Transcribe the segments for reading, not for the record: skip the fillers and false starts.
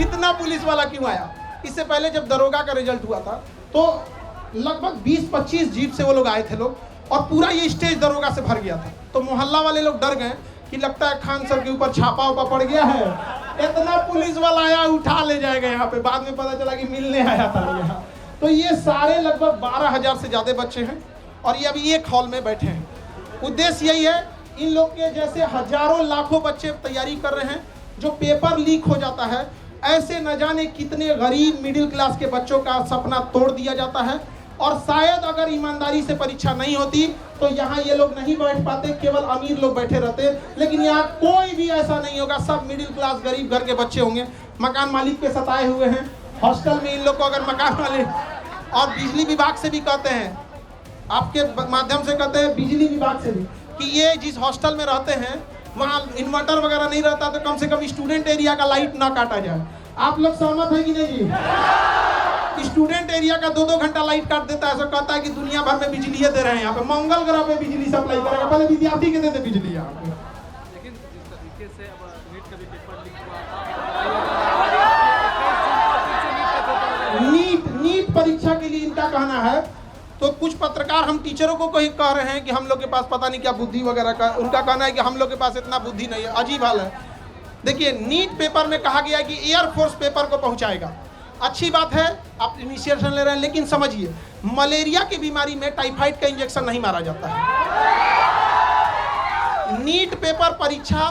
इतना पुलिस वाला क्यों आया? इससे पहले जब दरोगा का रिजल्ट हुआ था तो लगभग 20-25 जीप से वो लोग आए थे लोग, और पूरा ये स्टेज दरोगा से भर गया था। तो मोहल्ला वाले लोग डर गए कि लगता है खान सर के ऊपर छापा उपा पड़ गया है, इतना पुलिस वाला आया उठा ले जाएगा यहाँ पे। बाद में पता चला कि मिलने आया था यहाँ। तो ये सारे लगभग 12,000 से ज्यादा बच्चे हैं और ये अभी एक हॉल में बैठे हैं। उद्देश्य यही है, इन लोग के जैसे हजारों लाखों बच्चे तैयारी कर रहे हैं, जो पेपर लीक हो जाता है, ऐसे न जाने कितने गरीब मिडिल क्लास के बच्चों का सपना तोड़ दिया जाता है। और शायद अगर ईमानदारी से परीक्षा नहीं होती तो यहाँ ये लोग नहीं बैठ पाते, केवल अमीर लोग बैठे रहते। लेकिन यहाँ कोई भी ऐसा नहीं होगा, सब मिडिल क्लास गरीब घर के बच्चे होंगे। मकान मालिक पे सताए हुए हैं, हॉस्टल में इन लोग को अगर मकान मालिक और बिजली विभाग से भी कहते हैं, आपके माध्यम से कहते हैं बिजली विभाग से भी, कि ये जिस हॉस्टल में रहते हैं वहाँ इन्वर्टर वगैरह नहीं रहता तो कम से कम स्टूडेंट एरिया का लाइट ना काटा जाए। आप लोग सहमत है कि नहीं जी? स्टूडेंट एरिया का 2-2 घंटा लाइट काट देता है, ऐसा कहता है कि दुनिया भर में बिजली दे रहे हैं। यहाँ पे मंगल ग्रह पे बिजली सप्लाई करेगा, पहले विद्यार्थी के देते बिजली यहाँ पे। लेकिन जिस तरीके से अब नीट का भी पेपर लीक हुआ, नीट परीक्षा के लिए इनका कहना है, तो कुछ पत्रकार हम टीचरों को कह रहे हैं कि हम लोग के पास पता नहीं क्या बुद्धि वगैरह का, उनका कहना है कि हम लोग के पास इतना बुद्धि नहीं है। अजीब हाल है। देखिए, नीट पेपर में कहा गया है कि एयरफोर्स पेपर को पहुंचाएगा। अच्छी बात है, आप इनिशिएशन ले रहे हैं, लेकिन समझिए मलेरिया की बीमारी में टाइफाइड का इंजेक्शन नहीं मारा जाता है। नीट पेपर परीक्षा,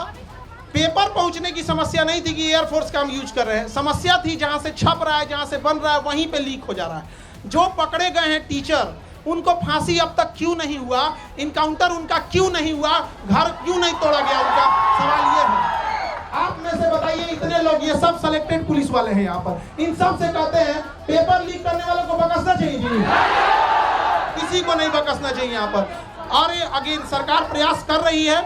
पेपर पहुंचने की समस्या नहीं थी कि एयरफोर्स का हम यूज कर रहे हैं, समस्या थी जहां से छप रहा है, जहां से बन रहा है, वहीं पे लीक हो जा रहा है। जो पकड़े गए हैं टीचर, उनको फांसी अब तक क्यों नहीं हुआ, इनकाउंटर उनका क्यों नहीं हुआ, घर क्यों नहीं तोड़ा गया, उनका सवाल ये है। आप में से बताइए, इतने लोग, ये सब सिलेक्टेड पुलिस वाले हैं यहाँ पर, इन सब से कहते हैं पेपर लीक करने वालों को बकसना चाहिए जी, किसी को नहीं बकसना चाहिए यहाँ पर। और अगेन सरकार प्रयास कर रही है,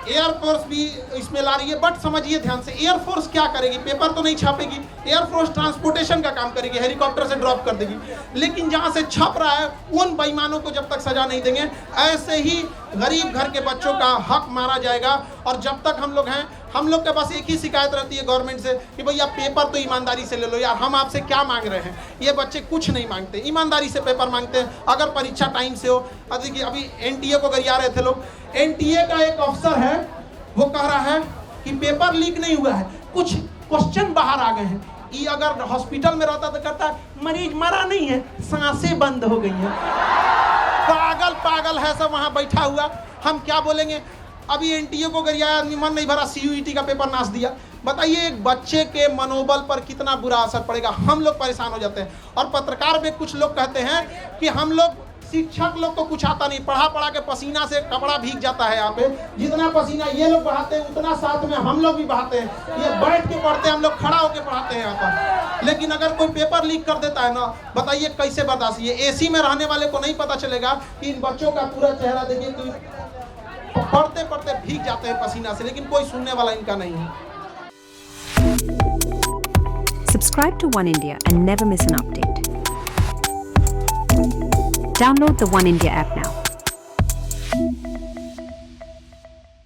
एयरफोर्स भी इसमें ला रही है, बट समझिए ध्यान से, एयरफोर्स क्या करेगी? पेपर तो नहीं छापेगी, एयरफोर्स ट्रांसपोर्टेशन का काम करेगी, हेलीकॉप्टर से ड्रॉप कर देगी। लेकिन जहां से छप रहा है उन बेईमानों को जब तक सजा नहीं देंगे, ऐसे ही गरीब घर के बच्चों का हक मारा जाएगा। और जब तक हम लोग हैं, हम लोग के पास एक ही शिकायत रहती है गवर्नमेंट से कि भैया पेपर तो ईमानदारी से ले लो यार, हम आपसे क्या मांग रहे हैं? ये बच्चे कुछ नहीं मांगते, ईमानदारी से पेपर मांगते हैं, अगर परीक्षा टाइम से हो। देखिए, अभी एनटीए को गरिया रहे थे लोग, एनटीए का एक अफसर है, वो कह रहा है कि पेपर लीक नहीं हुआ है, कुछ क्वेश्चन बाहर आ गए हैं। ये अगर हॉस्पिटल में रहता तो कहता है मरीज मरा नहीं है, सांसें बंद हो गई हैं। पागल है सब वहां बैठा हुआ, हम क्या बोलेंगे? अभी एनटीए को गरियाया, मन नहीं भरा, सीयूईटी का पेपर नाश दिया। बताइए, एक बच्चे के मनोबल पर कितना बुरा असर पड़ेगा, हम लोग परेशान हो जाते हैं। और पत्रकार में कुछ लोग कहते हैं कि हम लोग, शिक्षक लोग को कुछ आता नहीं, पढ़ा के पसीना से कपड़ा भीग जाता है। यहाँ पे जितना पसीना ये लोग बहाते हैं, उतना साथ में हम लोग भी बहाते हैं। ये बैठ के पढ़ते हैं, हम लोग खड़ा होकर पढ़ाते हैं यहाँ पर। लेकिन अगर कोई पेपर लीक कर देता है ना, बताइए कैसे बर्दाश्त? ये एसी में रहने वाले को नहीं पता चलेगा कि इन बच्चों का पूरा चेहरा देखिए, पढ़ते पढ़ते भीग जाते हैं पसीना से, लेकिन कोई सुनने वाला इनका नहीं है। Subscribe to One India and never miss an update. Download the One India app now.